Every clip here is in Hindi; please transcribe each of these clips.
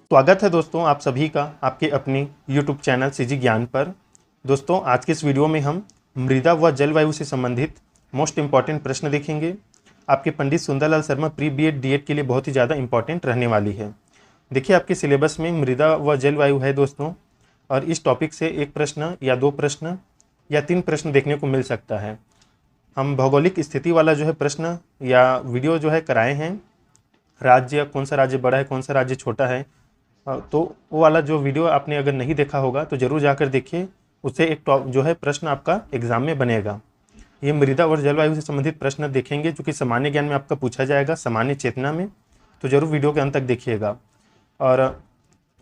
स्वागत है दोस्तों आप सभी का आपके अपने YouTube चैनल सीजी ज्ञान पर। दोस्तों आज के इस वीडियो में हम मृदा व जलवायु से संबंधित मोस्ट इम्पॉर्टेंट प्रश्न देखेंगे। आपके Pandit Sundarlal Sharma pre BEd DEd के लिए बहुत ही ज़्यादा इंपॉर्टेंट रहने वाली है। देखिए आपके सिलेबस में मृदा व जलवायु है दोस्तों, और इस टॉपिक से एक प्रश्न या 2 प्रश्न या 3 प्रश्न देखने को मिल सकता है। हम भौगोलिक स्थिति वाला जो है प्रश्न या वीडियो जो है कराए हैं, राज्य कौन सा राज्य बड़ा है कौन सा राज्य छोटा है, तो वो वाला जो वीडियो आपने अगर नहीं देखा होगा तो ज़रूर जाकर देखिए। उससे एक जो है प्रश्न आपका एग्जाम में बनेगा। ये मृदा और जलवायु से संबंधित प्रश्न देखेंगे जो कि सामान्य ज्ञान में आपका पूछा जाएगा, सामान्य चेतना में, तो ज़रूर वीडियो के अंत तक देखिएगा। और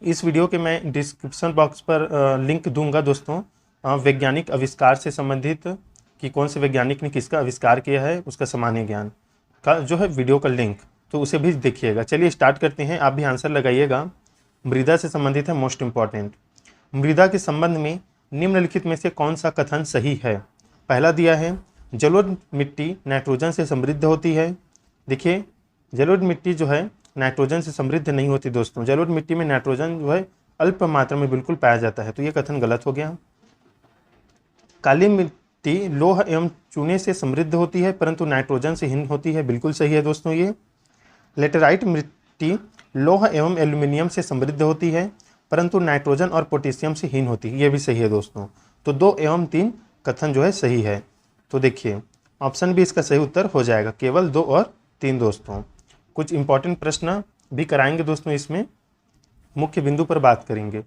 इस वीडियो के मैं डिस्क्रिप्शन बॉक्स पर लिंक दूंगा दोस्तों, वैज्ञानिक आविष्कार से संबंधित कि कौन से वैज्ञानिक ने किसका आविष्कार किया है, उसका सामान्य ज्ञान का जो है वीडियो का लिंक, तो उसे भी देखिएगा। चलिए स्टार्ट करते हैं, आप भी आंसर लगाइएगा। मृदा से संबंधित है मोस्ट इंपॉर्टेंट। मृदा के संबंध में निम्नलिखित में से कौन सा कथन सही है? पहला दिया है जलोढ़ मिट्टी नाइट्रोजन से समृद्ध होती है। देखिए जलोढ़ मिट्टी जो है नाइट्रोजन से समृद्ध नहीं होती दोस्तों। जलोढ़ मिट्टी में नाइट्रोजन जो है अल्प मात्रा में बिल्कुल पाया जाता है, तो ये कथन गलत हो गया। काली मिट्टी लोह एवं चूने से समृद्ध होती है परंतु नाइट्रोजन से हीन होती है, बिल्कुल सही है दोस्तों ये। लेटेराइट मिट्टी लोह एवं एल्यूमिनियम से समृद्ध होती है परंतु नाइट्रोजन और पोटेशियम से हीन होती है, ये भी सही है दोस्तों। तो 2 एवं 3 कथन जो है सही है। तो देखिए ऑप्शन भी इसका सही उत्तर हो जाएगा, केवल 2 और 3 दोस्तों। कुछ इंपॉर्टेंट प्रश्न भी कराएंगे दोस्तों, इसमें मुख्य बिंदु पर बात करेंगे।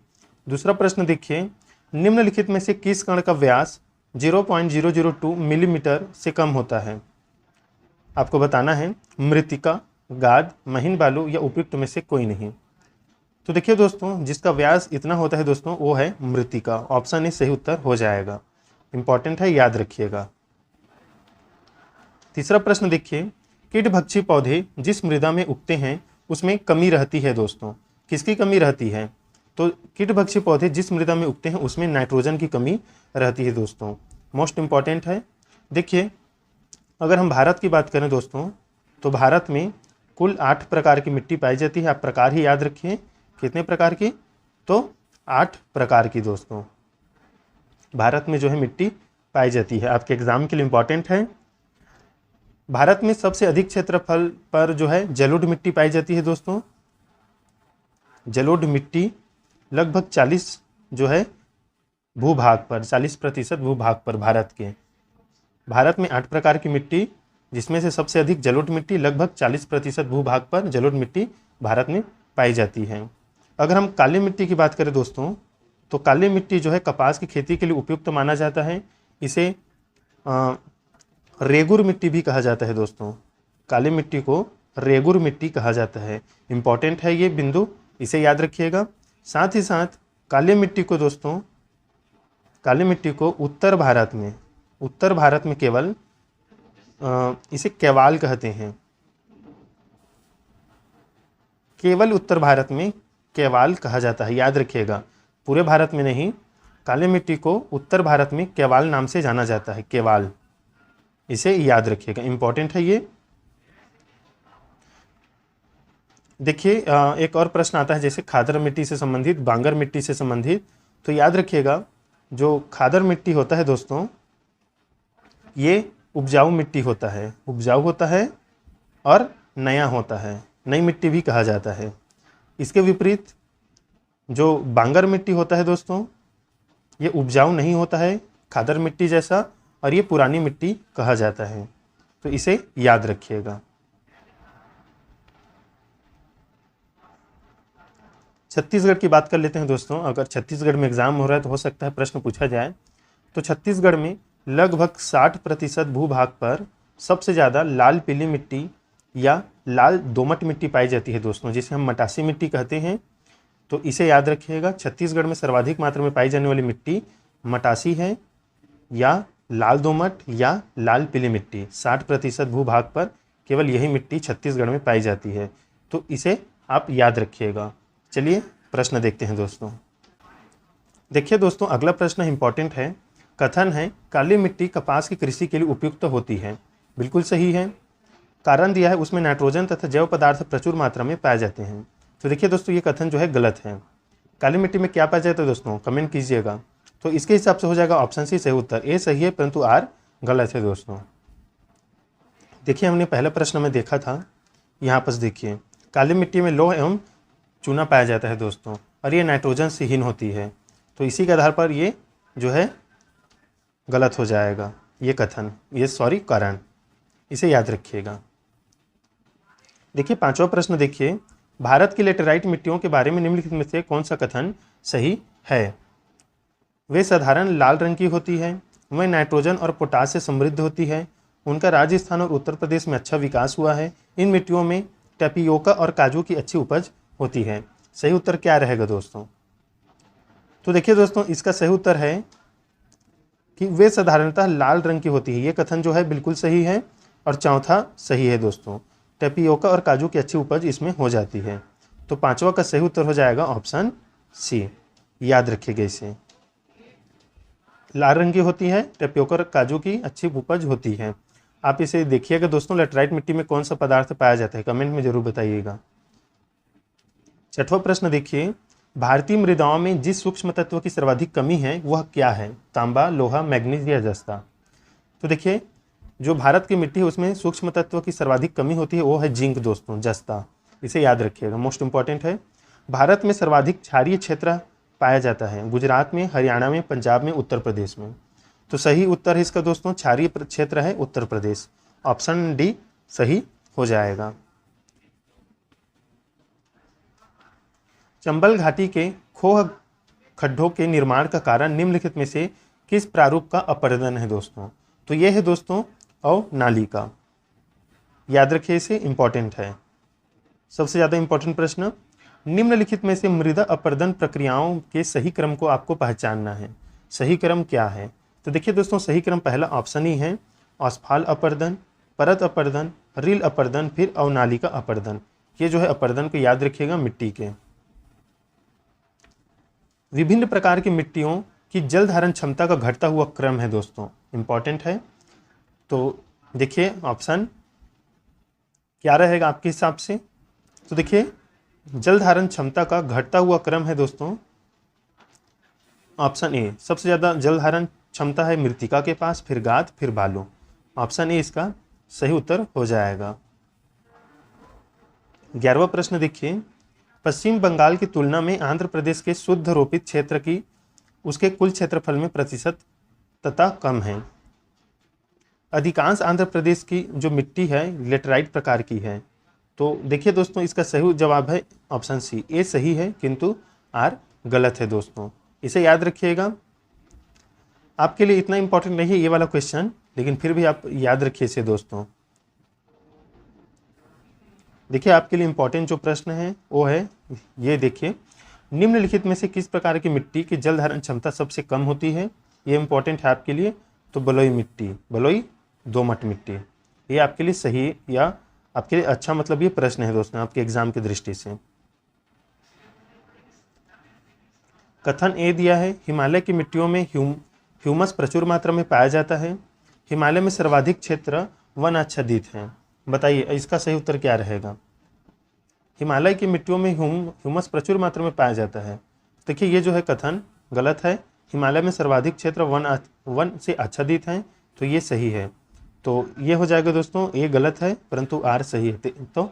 दूसरा प्रश्न देखिए, निम्नलिखित में से किस कण का व्यास 0.002 मिलीमीटर से कम होता है? आपको बताना है मृत्तिका, गाद, महीन बालू या उपयुक्त में से कोई नहीं। तो देखिए दोस्तों जिसका व्यास इतना होता है दोस्तों वो है मृत्तिका। ऑप्शन ए सही उत्तर हो जाएगा, इंपॉर्टेंट है, याद रखिएगा। तीसरा प्रश्न देखिए, कीटभक्षी पौधे जिस मृदा में उगते हैं उसमें कमी रहती है दोस्तों। किसकी कमी रहती है? तो कीटभक्षी पौधे जिस मृदा में उगते हैं उसमें नाइट्रोजन की कमी रहती है दोस्तों, मोस्ट इंपॉर्टेंट है। देखिए अगर हम भारत की बात करें दोस्तों तो भारत में कुल 8 प्रकार की मिट्टी पाई जाती है। आप प्रकार ही याद रखिए, कितने प्रकार की? तो 8 प्रकार की दोस्तों भारत में जो है मिट्टी पाई जाती है। आपके एग्जाम के लिए इंपॉर्टेंट है। भारत में सबसे अधिक क्षेत्रफल पर जो है जलोढ़ मिट्टी पाई जाती है दोस्तों। जलोढ़ मिट्टी लगभग 40 जो है भूभाग पर, 40% भूभाग पर भारत में 8 प्रकार की मिट्टी, जिसमें से सबसे अधिक जलोढ़ मिट्टी लगभग 40% भूभाग पर जलोढ़ मिट्टी भारत में पाई जाती है। अगर हम काली मिट्टी की बात करें दोस्तों तो काली मिट्टी जो है कपास की खेती के लिए उपयुक्त माना जाता है। इसे रेगुर मिट्टी भी कहा जाता है दोस्तों। काली मिट्टी को रेगुर मिट्टी कहा जाता है, इंपॉर्टेंट है ये बिंदु, इसे याद रखिएगा। साथ ही साथ काली मिट्टी को दोस्तों, काली मिट्टी को उत्तर भारत में केवल इसे केवाल कहते हैं। केवल उत्तर भारत में केवाल कहा जाता है, याद रखिएगा, पूरे भारत में नहीं। काली मिट्टी को उत्तर भारत में केवाल नाम से जाना जाता है, केवाल, इसे याद रखिएगा, इंपॉर्टेंट है ये। देखिए एक और प्रश्न आता है जैसे खादर मिट्टी से संबंधित, बांगर मिट्टी से संबंधित। तो याद रखिएगा जो खादर मिट्टी होता है दोस्तों ये उपजाऊ मिट्टी होता है, उपजाऊ होता है और नया होता है, नई मिट्टी भी कहा जाता है। इसके विपरीत जो बांगर मिट्टी होता है दोस्तों ये उपजाऊ नहीं होता है खादर मिट्टी जैसा, और ये पुरानी मिट्टी कहा जाता है, तो इसे याद रखिएगा। छत्तीसगढ़ की बात कर लेते हैं दोस्तों। अगर छत्तीसगढ़ में एग्जाम हो रहा है तो हो सकता है प्रश्न पूछा जाए। तो छत्तीसगढ़ में लगभग 60% भूभाग पर सबसे ज़्यादा लाल पीली मिट्टी या लाल दोमट मिट्टी पाई जाती है दोस्तों, जिसे हम मटासी मिट्टी कहते हैं। तो इसे याद रखिएगा, छत्तीसगढ़ में सर्वाधिक मात्रा में पाई जाने वाली मिट्टी मटासी है या लाल दोमट या लाल पीली मिट्टी। 60% भूभाग पर केवल यही मिट्टी छत्तीसगढ़ में पाई जाती है, तो इसे आप याद रखिएगा। चलिए प्रश्न देखते हैं दोस्तों। देखिए दोस्तों अगला प्रश्न इंपॉर्टेंट है। कथन है काली मिट्टी कपास की कृषि के लिए उपयुक्त होती है, बिल्कुल सही है। कारण दिया है उसमें नाइट्रोजन तथा जैव पदार्थ प्रचुर मात्रा में पाए जाते हैं। तो देखिए दोस्तों, ये कथन जो है गलत है। काली मिट्टी में क्या पाया जाता है दोस्तों, कमेंट कीजिएगा। तो इसके हिसाब से हो जाएगा ऑप्शन सी सही उत्तर। ए सही है परंतु आर गलत है दोस्तों। देखिए हमने पहले प्रश्न में देखा था, यहाँ पर देखिए काली मिट्टी में लौह एवं चूना पाया जाता है दोस्तों, और ये नाइट्रोजन से हीन होती है। तो इसी के आधार पर ये जो है गलत हो जाएगा ये कथन, ये सॉरी कारण, इसे याद रखिएगा। देखिए पांचवा प्रश्न देखिए, भारत की लेटेराइट मिट्टियों के बारे में निम्नलिखित में से कौन सा कथन सही है। वे साधारण लाल रंग की होती है, वह नाइट्रोजन और पोटास से समृद्ध होती है, उनका राजस्थान और उत्तर प्रदेश में अच्छा विकास हुआ है, इन मिट्टियों में टैपियोका और काजू की अच्छी उपज होती है। सही उत्तर क्या रहेगा दोस्तों। तो देखिए दोस्तों, इसका सही उत्तर है कि वे साधारणतः लाल रंग की होती है। ये कथन जो है बिल्कुल सही है, और चौथा सही है दोस्तों, टैपियोका और काजू की अच्छी उपज इसमें हो जाती है। तो पांचवा का सही उत्तर हो जाएगा ऑप्शन सी, याद रखिएगा इसे। लाल रंग की होती है, टैपियोका और काजू की अच्छी उपज होती है। आप इसे देखिएगा दोस्तों, लेटराइट मिट्टी में कौन सा पदार्थ पाया जाता है, कमेंट में जरूर बताइएगा। छठवां प्रश्न देखिए, भारतीय मृदाओं में जिस सूक्ष्म तत्व की सर्वाधिक कमी है वह क्या है, तांबा, लोहा, मैग्नीज या जस्ता। तो देखिए जो भारत की मिट्टी है उसमें सूक्ष्म तत्व की सर्वाधिक कमी होती है वो है जिंक दोस्तों, जस्ता, इसे याद रखिएगा, मोस्ट इंपॉर्टेंट है। भारत में सर्वाधिक क्षारीय क्षेत्र पाया जाता है, गुजरात में, हरियाणा में, पंजाब में, उत्तर प्रदेश में। तो सही उत्तर है इसका दोस्तों, क्षारीय क्षेत्र है उत्तर प्रदेश, ऑप्शन डी सही हो जाएगा। चंबल घाटी के खोह खड्डों के निर्माण का कारण निम्नलिखित में से किस प्रारूप का अपरदन है दोस्तों। तो यह है दोस्तों अवनाली का, याद रखिए इसे, इंपॉर्टेंट है, सबसे ज्यादा इंपॉर्टेंट प्रश्न। निम्नलिखित में से मृदा अपरदन प्रक्रियाओं के सही क्रम को आपको पहचानना है, सही क्रम क्या है। तो देखिए दोस्तों, सही क्रम पहला ऑप्शन ही है, असफाल अपरदन, परत अपरदन, रील अपरदन, फिर अवनाली का अपरदन। ये जो है अपरदन को याद रखिएगा मिट्टी के। विभिन्न प्रकार की मिट्टियों की जल धारण क्षमता का घटता हुआ क्रम है दोस्तों, इंपॉर्टेंट है। तो देखिए ऑप्शन क्या रहेगा आपके हिसाब से। तो देखिए जल धारण क्षमता का घटता हुआ क्रम है दोस्तों ऑप्शन ए, सबसे ज़्यादा जल धारण क्षमता है मृत्तिका के पास, फिर गाद, फिर बालू। ऑप्शन ए इसका सही उत्तर हो जाएगा। 11वां प्रश्न देखिए, पश्चिम बंगाल की तुलना में आंध्र प्रदेश के शुद्ध रोपित क्षेत्र की उसके कुल क्षेत्रफल में प्रतिशतता कम है। अधिकांश आंध्र प्रदेश की जो मिट्टी है लेटराइट प्रकार की है। तो देखिए दोस्तों, इसका सही जवाब है ऑप्शन सी, ए सही है किंतु आर गलत है दोस्तों, इसे याद रखिएगा। आपके लिए इतना इंपॉर्टेंट नहीं है ये वाला क्वेश्चन, लेकिन फिर भी आप याद रखिए इसे दोस्तों। देखिए आपके लिए इंपॉर्टेंट जो प्रश्न है वो है ये, देखिए निम्नलिखित में से किस प्रकार की मिट्टी की जल धारण क्षमता सबसे कम होती है। ये इंपॉर्टेंट है आपके लिए। तो बलुई मिट्टी, बलुई दोमट मिट्टी, ये आपके लिए सही या आपके लिए अच्छा मतलब ये प्रश्न है दोस्तों आपके एग्जाम की दृष्टि से। कथन ए दिया है, हिमालय की मिट्टियों में ह्यूमस प्रचुर मात्रा में पाया जाता है, हिमालय में सर्वाधिक क्षेत्र वन आच्छादित है। बताइए इसका सही उत्तर क्या रहेगा। हिमालय की मिट्टियों में ह्यूमस प्रचुर मात्रा में पाया जाता है। देखिए ये जो है कथन गलत है, हिमालय में सर्वाधिक क्षेत्र वन से आच्छादित हैं, तो ये सही है। तो ये हो जाएगा दोस्तों, ये गलत है परंतु आर सही है। तो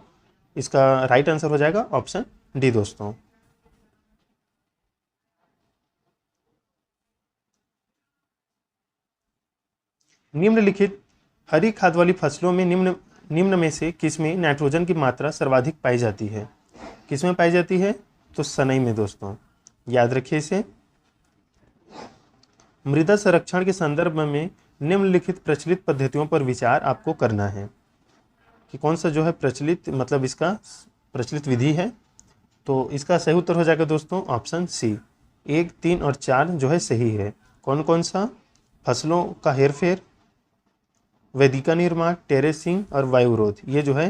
इसका राइट आंसर हो जाएगा ऑप्शन डी दोस्तों। निम्नलिखित हरी खाद वाली फसलों में निम्न में से किसमें नाइट्रोजन की मात्रा सर्वाधिक पाई जाती है। किसमें पाई जाती है, तो सनई में दोस्तों, याद रखिए इसे। मृदा संरक्षण के संदर्भ में निम्नलिखित प्रचलित पद्धतियों पर विचार आपको करना है कि कौन सा जो है प्रचलित, मतलब इसका प्रचलित विधि है। तो इसका सही उत्तर हो जाएगा दोस्तों ऑप्शन सी, 1, 3 और 4 जो है सही है। कौन कौन सा, फसलों का हेरफेर, वेदिका निर्माण, टेरेसिंग और वायुरोध, ये जो है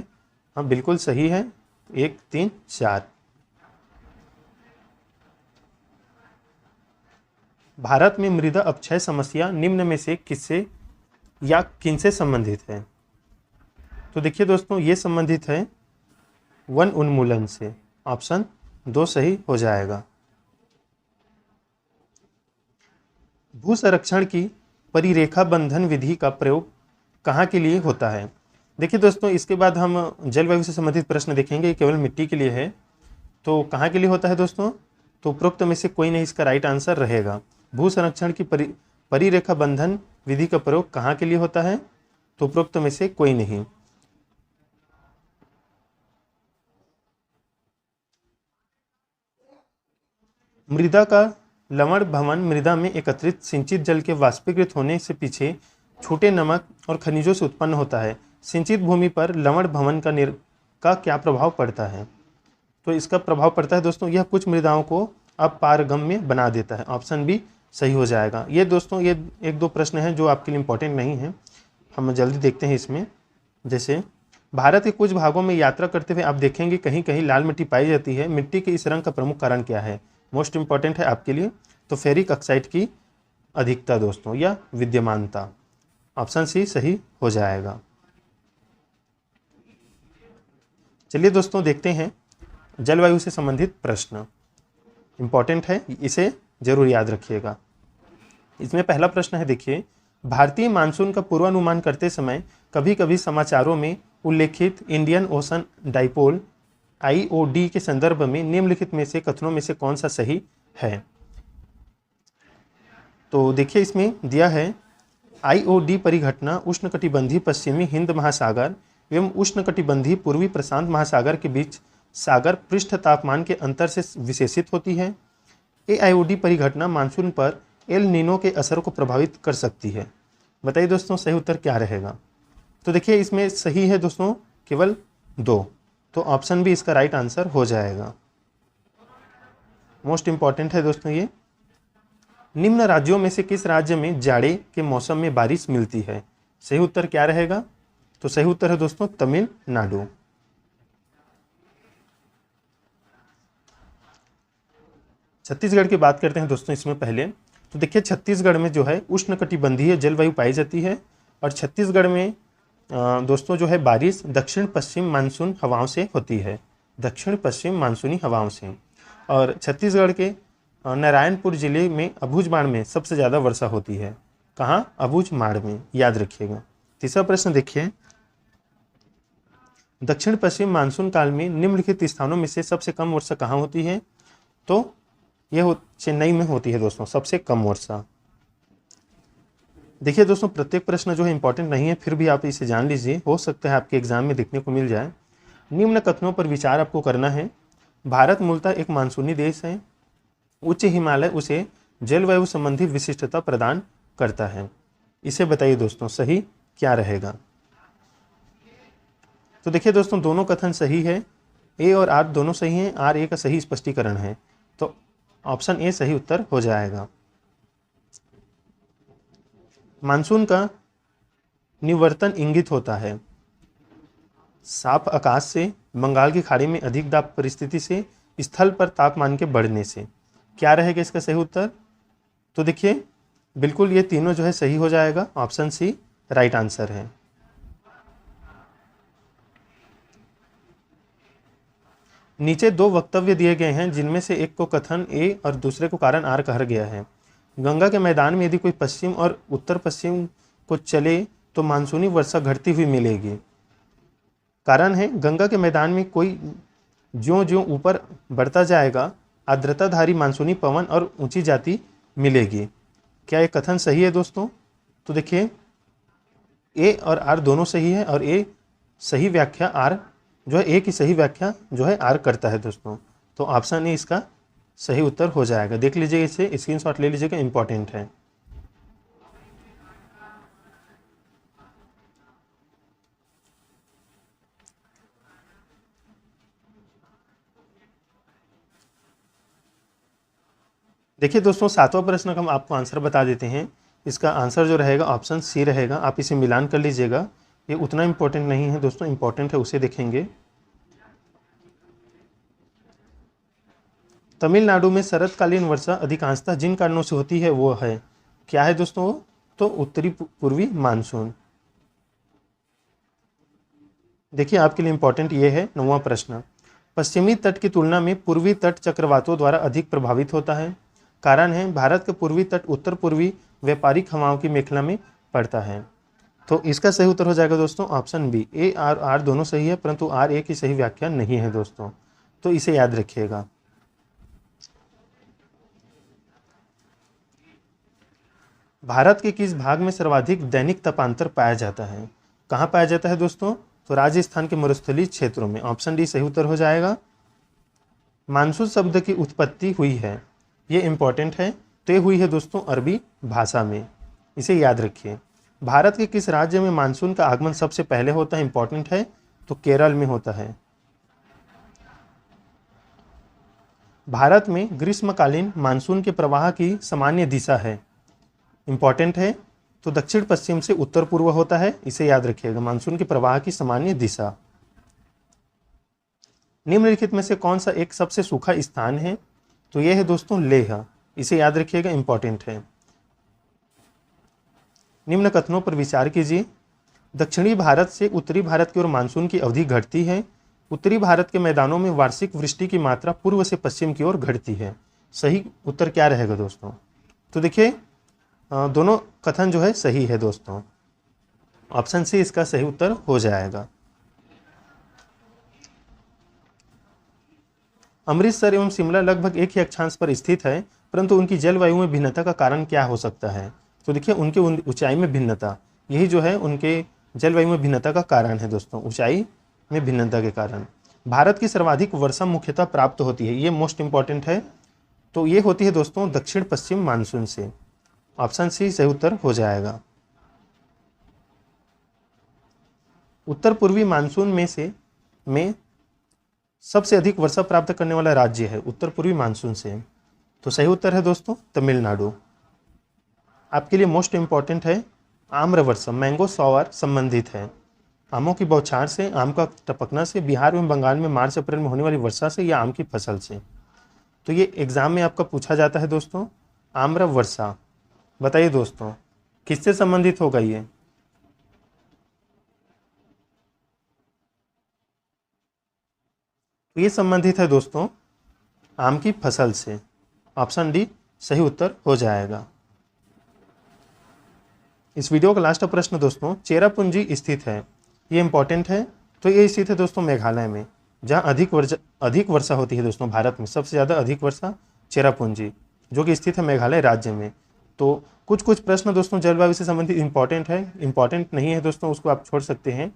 हाँ बिल्कुल सही है, 1, 3, 4। भारत में मृदा अपक्षय समस्या निम्न में से किससे या किनसे संबंधित है? तो देखिए दोस्तों, ये संबंधित है वन उन्मूलन से। ऑप्शन 2 सही हो जाएगा। भू संरक्षण की परिरेखा बंधन विधि का प्रयोग कहाँ के लिए होता है? देखिए दोस्तों, इसके बाद हम जलवायु से संबंधित प्रश्न देखेंगे। ये केवल मिट्टी के लिए है। तो कहाँ के लिए होता है दोस्तों? तो उपरोक्त में से कोई नहीं इसका राइट आंसर रहेगा। भू संरक्षण की परिरेखा बंधन विधि का प्रयोग कहाँ के लिए होता है? तो उपरोक्त में से कोई नहीं। मृदा का लवण भवन मृदा में एकत्रित सिंचित जल के वाष्पीकृत होने से पीछे छोटे नमक और खनिजों से उत्पन्न होता है। सिंचित भूमि पर लवण भवन का क्या प्रभाव पड़ता है? तो इसका प्रभाव पड़ता है दोस्तों, यह कुछ मृदाओं को अपारगम्य बना देता है। ऑप्शन बी सही हो जाएगा। ये दोस्तों, ये 1-2 प्रश्न हैं जो आपके लिए इंपॉर्टेंट नहीं है, हम जल्दी देखते हैं इसमें। जैसे भारत के कुछ भागों में यात्रा करते हुए आप देखेंगे कहीं कहीं लाल मिट्टी पाई जाती है। मिट्टी के इस रंग का प्रमुख कारण क्या है? मोस्ट इंपॉर्टेंट है आपके लिए। तो फेरिक ऑक्साइड की अधिकता दोस्तों या विद्यमानता। ऑप्शन सी सही हो जाएगा। चलिए दोस्तों, देखते हैं जलवायु से संबंधित प्रश्न। इंपॉर्टेंट है, इसे जरूर याद रखिएगा। इसमें पहला प्रश्न है, देखिए, भारतीय मानसून का पूर्वानुमान करते समय कभी कभी समाचारों में उल्लेखित इंडियन ओशन डाइपोल IOD के संदर्भ में निम्नलिखित में से कथनों में से कौन सा सही है? तो देखिए, इसमें दिया है IOD परिघटना उष्णकटिबंधीय पश्चिमी हिंद महासागर एवं उष्णकटिबंधीय पूर्वी प्रशांत महासागर के बीच सागर पृष्ठ तापमान के अंतर से विशेषित होती है। AIOD परिघटना मानसून पर एल नीनो के असर को प्रभावित कर सकती है। बताइए दोस्तों, सही उत्तर क्या रहेगा? तो देखिए, इसमें सही है दोस्तों केवल 2। तो ऑप्शन बी इसका राइट आंसर हो जाएगा। मोस्ट इंपॉर्टेंट है दोस्तों ये। निम्न राज्यों में से किस राज्य में जाड़े के मौसम में बारिश मिलती है? सही उत्तर क्या रहेगा? तो सही उत्तर है दोस्तों तमिलनाडु। छत्तीसगढ़ की बात करते हैं दोस्तों इसमें पहले। तो देखिए, छत्तीसगढ़ में जो है उष्णकटिबंधीय जलवायु पाई जाती है और छत्तीसगढ़ में दोस्तों जो है बारिश दक्षिण पश्चिम मानसून हवाओं से होती है। दक्षिण पश्चिम मानसूनी हवाओं से। और छत्तीसगढ़ के नारायणपुर जिले में अबूझमाड़ में सबसे ज़्यादा वर्षा होती है। कहाँ? अबूझमाड़ में, याद रखिएगा। तीसरा प्रश्न देखिए, दक्षिण पश्चिम मानसून काल में निम्नलिखित स्थानों में से सबसे कम वर्षा कहाँ होती है? तो यह चेन्नई में होती है दोस्तों सबसे कम वर्षा। देखिए दोस्तों, प्रत्येक प्रश्न जो है इंपॉर्टेंट नहीं है, फिर भी आप इसे जान लीजिए, हो सकता है आपके एग्जाम में देखने को मिल जाए। निम्न कथनों पर विचार आपको करना है। भारत मूलतः एक मानसूनी देश है। उच्च हिमालय उसे जलवायु संबंधी विशिष्टता प्रदान करता है। इसे बताइए दोस्तों, सही क्या रहेगा? तो देखिए दोस्तों, दोनों कथन सही है। ए और आर दोनों सही हैं। आर ए का सही स्पष्टीकरण है, तो ऑप्शन ए सही उत्तर हो जाएगा। मानसून का निवर्तन इंगित होता है साफ आकाश से, बंगाल की खाड़ी में अधिक दाब परिस्थिति से, स्थल पर तापमान के बढ़ने से। क्या रहेगा इसका सही उत्तर? तो देखिए, बिल्कुल ये तीनों जो है सही हो जाएगा। ऑप्शन सी राइट आंसर है। नीचे 2 वक्तव्य दिए गए हैं जिनमें से एक को कथन ए और दूसरे को कारण आर कहा गया है। गंगा के मैदान में यदि कोई पश्चिम और उत्तर पश्चिम को चले तो मानसूनी वर्षा घटती हुई मिलेगी। कारण है, गंगा के मैदान में कोई ज्यों ज्यों ऊपर बढ़ता जाएगा आर्द्रताधारी मानसूनी पवन और ऊंची जाति मिलेगी। क्या ये कथन सही है दोस्तों? तो देखिए, ए और आर दोनों सही है और ए सही व्याख्या आर जो है, ए की सही व्याख्या जो है आर करता है दोस्तों। तो ऑप्शन ए इसका सही उत्तर हो जाएगा। देख लीजिए, इसे स्क्रीनशॉट ले लीजिएगा, इंपॉर्टेंट है। देखिए दोस्तों, 7वां प्रश्न का हम आपको आंसर बता देते हैं। इसका आंसर जो रहेगा ऑप्शन सी रहेगा। आप इसे मिलान कर लीजिएगा, ये उतना इंपॉर्टेंट नहीं है दोस्तों, इंपॉर्टेंट है उसे देखेंगे। तमिलनाडु में शरतकालीन वर्षा अधिकांशतः जिन कारणों से होती है वो है, क्या है दोस्तों? तो उत्तरी पूर्वी मानसून। देखिए आपके लिए इंपॉर्टेंट ये है 9वां प्रश्न, पश्चिमी तट की तुलना में पूर्वी तट चक्रवातों द्वारा अधिक प्रभावित होता है। कारण है भारत का पूर्वी तट उत्तर पूर्वी व्यापारिक हवाओं की मेखला में पड़ता है। तो इसका सही उत्तर हो जाएगा दोस्तों ऑप्शन बी। ए और आर दोनों सही है, परंतु आर ए की सही व्याख्या नहीं है दोस्तों, तो इसे याद रखिएगा। भारत के किस भाग में सर्वाधिक दैनिक तापांतर पाया जाता है? कहाँ पाया जाता है दोस्तों? तो राजस्थान के मरुस्थलीय क्षेत्रों में। ऑप्शन डी सही उत्तर हो जाएगा। मानसून शब्द की उत्पत्ति हुई है, ये इंपॉर्टेंट है, तो ये हुई है दोस्तों अरबी भाषा में, इसे याद रखिए। भारत के किस राज्य में मानसून का आगमन सबसे पहले होता है? इंपॉर्टेंट है, तो केरल में होता है। भारत में ग्रीष्मकालीन मानसून के प्रवाह की सामान्य दिशा है, इंपॉर्टेंट है, तो दक्षिण पश्चिम से उत्तर पूर्व होता है, इसे याद रखिएगा। मानसून के प्रवाह की सामान्य दिशा। निम्नलिखित में से कौन सा एक सबसे सूखा स्थान है? तो यह है दोस्तों लेह, इसे याद रखिएगा, इंपॉर्टेंट है। निम्न कथनों पर विचार कीजिए। दक्षिणी भारत से उत्तरी भारत की ओर मानसून की अवधि घटती है। उत्तरी भारत के मैदानों में वार्षिक वृष्टि की मात्रा पूर्व से पश्चिम की ओर घटती है। सही उत्तर क्या रहेगा दोस्तों? तो देखिए दोनों कथन जो है सही है दोस्तों, ऑप्शन सी इसका सही उत्तर हो जाएगा। अमृतसर एवं शिमला लगभग एक ही अक्षांश पर स्थित है, परंतु उनकी जलवायु में भिन्नता का कारण क्या हो सकता है? तो देखिए उनके ऊंचाई में भिन्नता, यही जो है उनके जलवायु में भिन्नता का कारण है दोस्तों, ऊंचाई में भिन्नता के कारण। भारत की सर्वाधिक वर्षा मुख्यतः प्राप्त होती है, ये मोस्ट इंपॉर्टेंट है, तो ये होती है दोस्तों दक्षिण पश्चिम मानसून से। ऑप्शन सी सही उत्तर हो जाएगा। उत्तर पूर्वी मानसून में सबसे अधिक वर्षा प्राप्त करने वाला राज्य है उत्तर पूर्वी मानसून से, तो सही उत्तर है दोस्तों तमिलनाडु। आपके लिए मोस्ट इंपॉर्टेंट है आम्र वर्षा, मैंगो शॉवर संबंधित है। आमों की बौछार से, आम का टपकना से, बिहार एवं बंगाल में मार्च अप्रैल में होने वाली वर्षा से या आम की फसल से। तो ये एग्जाम में आपका पूछा जाता है दोस्तों आम्र वर्षा। बताइए दोस्तों किससे संबंधित होगा ये? तो ये संबंधित है दोस्तों आम की फसल से। ऑप्शन डी सही उत्तर हो जाएगा। इस वीडियो का लास्ट प्रश्न दोस्तों, चेरापूंजी स्थित है, ये इंपॉर्टेंट है, तो ये स्थित है दोस्तों मेघालय में, जहाँ अधिक वर्षा होती है दोस्तों। भारत में सबसे ज़्यादा अधिक वर्षा चेरापूंजी, जो कि स्थित है मेघालय राज्य में। तो कुछ प्रश्न दोस्तों जलवायु से संबंधित इंपॉर्टेंट है, इंपॉर्टेंट नहीं है दोस्तों उसको आप छोड़ सकते हैं।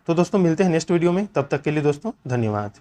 तो दोस्तों मिलते हैं नेक्स्ट वीडियो में, तब तक के लिए दोस्तों धन्यवाद।